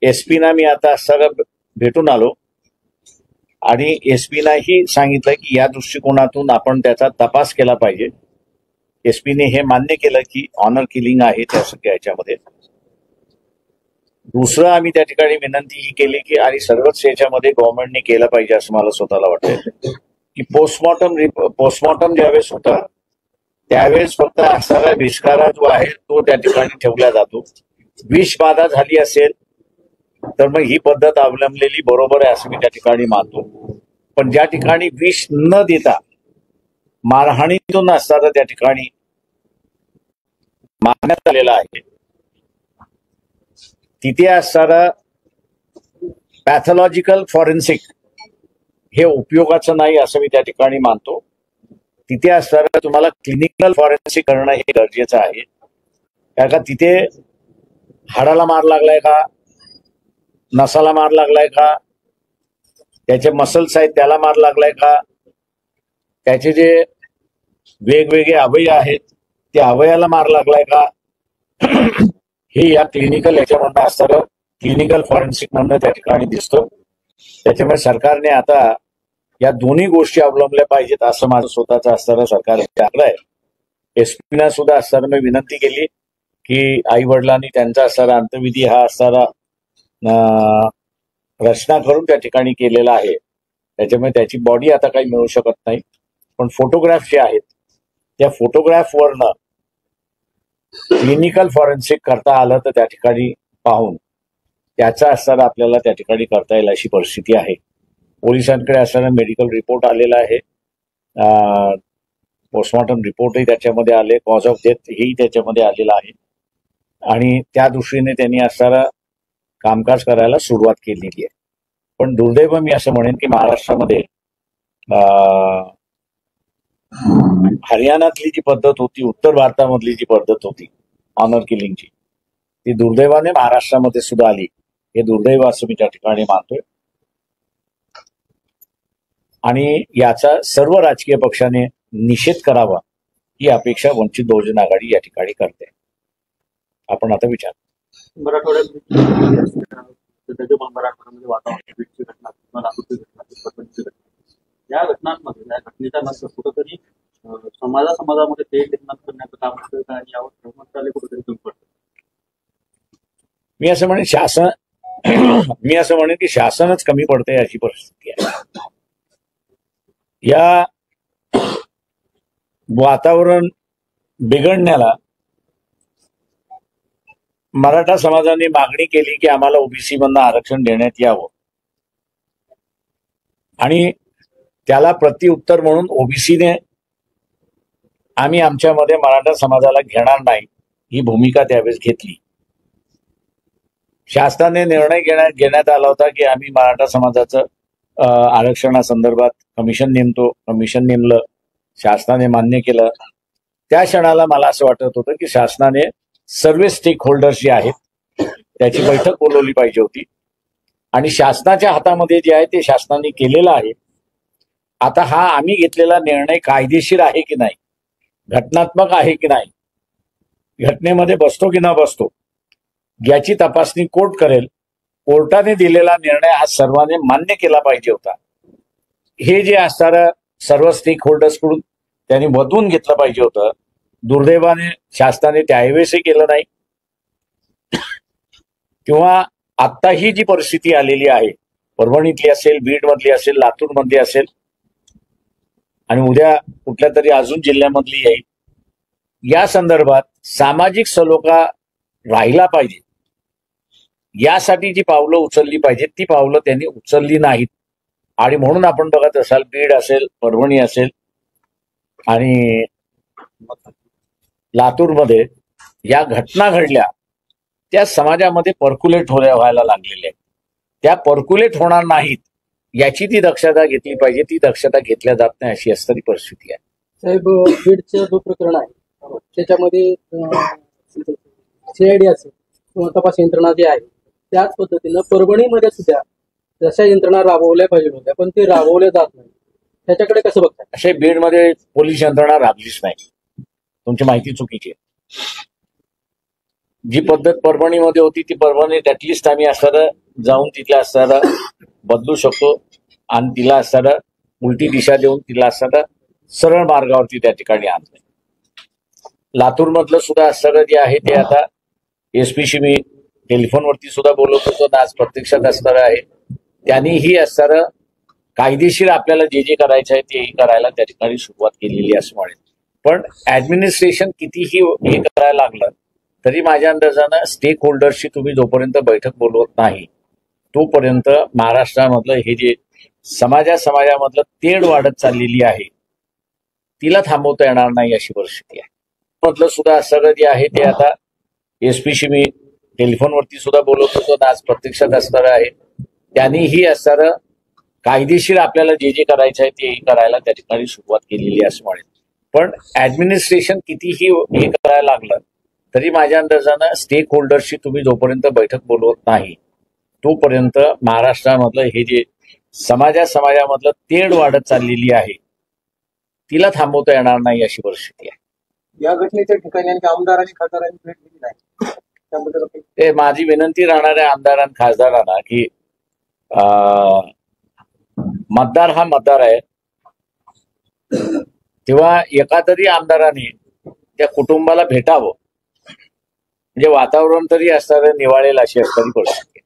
एसपीना मी आता सगळं भेटून आलो आणि एसपीनाही सांगितलं की या दृष्टिकोनातून आपण त्याचा तपास केला पाहिजे. एसपीने हे मान्य केलं की ऑनर किलिंग आहे त्या सगळ्या याच्यामध्ये. दुसरं आम्ही त्या ठिकाणी विनंती ही केली की आणि सर्वच याच्यामध्ये गव्हर्नमेंटने केलं पाहिजे असं मला स्वतःला वाटतं की पोस्टमॉर्टम ज्यावेळेस होता त्यावेळेस फक्त असारा विषकारा जो आहे तो त्या ठिकाणी ठेवला जातो. विष बाधा झाली असेल तर मग ही पद्धत अवलंबलेली बरोबर आहे असं मी त्या ठिकाणी मानतो. पण ज्या ठिकाणी विष न देता मारहाणीतून असताना त्या ठिकाणी मारण्यात आलेला आहे तिथे असणारा पॅथॉलॉजिकल फॉरेन्सिक हे उपयोगाचं नाही असं मी त्या ठिकाणी मानतो. तिथे असणारा तुम्हाला क्लिनिकल फॉरेन्सिक करणं हे गरजेचं आहे. कारण का तिथे हाडाला मार लागलाय का, नसाला मार लागलाय का, त्याचे मसल्स आहेत त्याला मार लागलाय का, त्याचे जे वेगवेगळे अवयव आहेत त्या अवयवाला मार लागलाय का, हे या क्लिनिकल याच्यामधनं असणारं क्लिनिकल फॉरेन्सिक म्हणणं त्या ठिकाणी दिसतं. त्याच्यामुळे सरकारने आता या दोन्ही गोष्टी अवलंबल्या पाहिजेत असं माझं स्वतःचं असणारं सरकार आग्रह आहे. एसपीना सुद्धा असताना मी विनंती केली की आई वडिलांनी त्यांचा असणारा अंत्यविधी हा असणारा रचना करून त्या ठिकाणी केलेला आहे. त्याच्यामुळे त्याची बॉडी आता काही मिळू शकत नाही. पण फोटोग्राफ जे आहेत त्या फोटोग्राफवरनं क्लिनिकल फॉरेन्सिक करता आलं तर त्या ठिकाणी पाहून त्याचा असणारा आपल्याला त्या ठिकाणी करता येईल अशी परिस्थिती आहे. पोलिसांकडे असणारा मेडिकल रिपोर्ट आलेला आहे, पोस्टमॉर्टम रिपोर्टही त्याच्यामध्ये आले, कॉज ऑफ डेथ हेही त्याच्यामध्ये आलेला आहे आणि त्या दृष्टीने त्यांनी असणारा कामकाज करायला सुरुवात केलेली आहे. पण दुर्दैव मी असं म्हणेन की महाराष्ट्रामध्ये हरियाणातली जी पद्धत होती, उत्तर भारतामधली जी पद्धत होती ऑनर किलिंगची, ती दुर्दैवाने महाराष्ट्रामध्ये सुद्धा आली. हे दुर्दैव असं मी त्या ठिकाणी मानतोय आणि याचा सर्व राजकीय पक्षाने निषेध करावा ही अपेक्षा वंचित बहुजन आघाडी या ठिकाणी करते. आपण आता विचार मराठवाड्यामध्ये वातावरण या घटनांमध्ये या घटनेच्या नंतर कुठंतरी समाजामध्ये ते निर्माण करण्याचं काम करतं आणि यावर प्रमुखाले कुठेतरी कमी पडतं. मी असं म्हणेन की शासनच कमी पडतंय अशी परिस्थिती आहे. या वातावरण बिघडण्याला मराठा समाजाने मागणी केली की आम्हाला ओबीसी मधनं आरक्षण देण्यात यावं आणि त्याला प्रत्युत्तर म्हणून ओबीसीने आम्ही आमच्यामध्ये मराठा समाजाला घेणार नाही ही भूमिका त्यावेळेस घेतली. शासनाने निर्णय घेण्यात आला होता की आम्ही मराठा समाजाचं आरक्षणासंदर्भात कमिशन नेमतो. कमिशन नेमलं, शासनाने मान्य केलं. त्या क्षणाला मला असं वाटत होतं की शासनाने सर्व स्टेक होल्डर्स जे आहेत त्याची बैठक बोलवली पाहिजे होती आणि शासनाच्या हातामध्ये जे आहे ते शासनाने केलेलं आहे. आता हा आम्ही घेतलेला निर्णय कायदेशीर आहे की नाही, घटनात्मक आहे की नाही, घटनेमध्ये बसतो की न बसतो याची तपासणी कोर्ट करेल. कोर्टाने दिलेला निर्णय आज सर्वांनी मान्य केला पाहिजे होता. हे जे असणारं सर्व स्टेक होल्डर्सकडून त्यांनी वधवून घेतलं पाहिजे होतं. दुर्दैवाने शासनाने त्यावेळेसही केलं नाही किंवा आता ही जी परिस्थिती आलेली आहे परभणीतली असेल, बीड मधली असेल, लातूर मधली असेल आणि उद्या कुठल्या तरी अजून जिल्ह्यामधली येईल, या संदर्भात सामाजिक सलोखा राहिला पाहिजे यासाठी जी पावलं उचलली पाहिजेत ती पावलं त्यांनी उचलली नाहीत. आणि म्हणून आपण बघत असाल बीड असेल, परभणी असेल आणि लातूरमध्ये या घटना घडल्या त्या समाजामध्ये पर्क्युलेट व्हायला लागलेल्या आहेत. त्या पर्क्युलेट होणार नाहीत याची ती दक्षता घेतली पाहिजे. ती दक्षता घेतल्या जात नाही अशी असणारी परिस्थिती आहे. साहेब, बीडचं जो प्रकरण आहे त्याच्यामध्ये सीआयडी असेल किंवा तपास यंत्रणा जी आहे त्याच पद्धतीनं परभणीमध्ये सुद्धा जशा यंत्रणा राबवल्या पाहिजे होत्या पण ते राबवल्या जात नाही. त्याच्याकडे कसं बघताय? असे बीडमध्ये पोलीस यंत्रणा राबलीच नाही. तुमची माहिती चुकीची आहे. जी पद्धत परभणीमध्ये होती ती परभणीत ऍटलिस्ट आम्ही असणारं जाऊन तिथल्या असणारं बदलू शकतो आणि तिला असणारं उलटी दिशा देऊन तिला असणारं सरळ मार्गावरती त्या ठिकाणी आणलंय. लातूर मधलं सुद्धा असणारं जे आहे ते आता एसपीशी मी टेलिफोनवरती सुद्धा बोलत होतो आणि आज प्रत्यक्षात असणारं आहे. त्यांनीही असणारं कायदेशीर आपल्याला जे जे करायचं आहे तेही करायला त्या ठिकाणी सुरुवात केलेली असं म्हणेल. पण ऍडमिनिस्ट्रेशन कितीही हे करायला लागलं तरी माझ्या अंदाजानं स्टेक होल्डरशी तुम्ही जोपर्यंत बैठक बोलवत नाही तोपर्यंत महाराष्ट्रामधलं हे जे समाजामधलं तेढ वाढत चाललेली आहे तिला थांबवता येणार नाही अशी परिस्थिती आहे. मधलं सुद्धा असणारं जे आहे ते आता एसपीशी मी टेलिफोनवरती सुद्धा बोलत होतो आणि आज प्रत्यक्षात असणारं आहे. त्यांनीही असणारं कायदेशीर आपल्याला जे जे करायचं आहे तेही करायला त्या ठिकाणी सुरुवात केलेली असं म्हणेल. पण ऍडमिनिस्ट्रेशन कितीही हे करायला लागलं तरी माझ्या अंदाजानं स्टेक होल्डरशी तुम्ही जोपर्यंत बैठक बोलवत नाही तोपर्यंत महाराष्ट्रामधलं हे जे समाजामधलं तेढ वाढत चाललेली आहे तिला थांबवता येणार नाही अशी परिस्थिती आहे. या घटनेच्या ठिकाणी आणखी आमदार आणि खासदारांनी भेट दिली नाही त्याबद्दल ते माझी विनंती राहणार आहे आमदारांना खासदारांना की मतदार हा मतदार आहे तेव्हा एका तरी आमदाराने त्या कुटुंबाला भेटावं म्हणजे वातावरण तरी असणारं निवाळेल अशी असणारी परिस्थिती.